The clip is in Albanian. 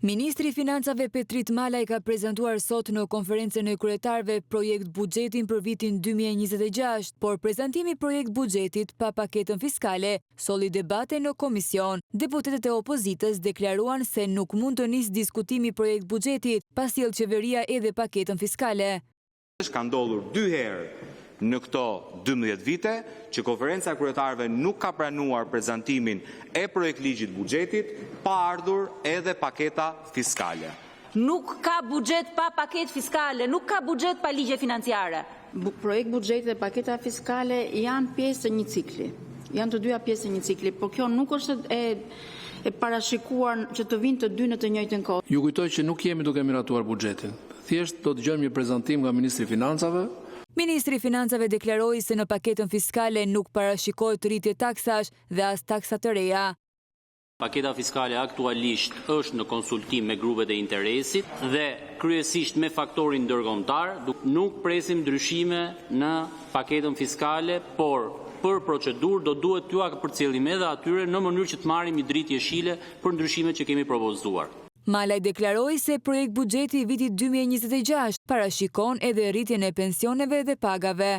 Ministri i Financave Petrit Malaj ka prezantuar sot në konferencën e kryetarëve projekt buxhetin për vitin 2026, por prezantimi i projekt buxhetit pa paketën fiskale solli debate në komision. Deputetët e opozitës deklaruan se nuk mund të nisë diskutimi i projekt buxhetit pas sjell qeveria edhe paketën fiskale. Ka ndodhur 2 herë në këto 12 vite që konferenca e kryetarëve nuk ka pranuar prezantimin e projekt ligjit buxhetit pa ardhur edhe paketa fiskale. Nuk ka buxhet pa paketë fiskale, nuk ka buxhet pa ligje financiare. Projekt buxheti dhe paketa fiskale janë pjesë e një cikli. Janë të dyja pjesë e një cikli, por kjo nuk është e parashikuar që të vinë të dy në të njëjtën kohë. Ju kujtoj që nuk jemi duke miratuar buxhetin. Thjesht do të dëgjojmë një prezantim nga Ministri i Financave. Ministri i Financave deklaroi se në paketën fiskale nuk parashikohet rritje taksash dhe as taksa të reja. Paketa fiskale aktualisht është në konsultim me grupet e interesit dhe kryesisht me faktorin ndërkombëtar. Nuk presim ndryshime në paketën fiskale, por për procedurë do duhet t'ju përcjellim edhe atyre në mënyrë që të marrim një dritë jeshile për ndryshimet që kemi propozuar. Malaj deklaroi se projekt buxheti i vitit 2026 parashikon edhe rritjen e pensioneve dhe pagave.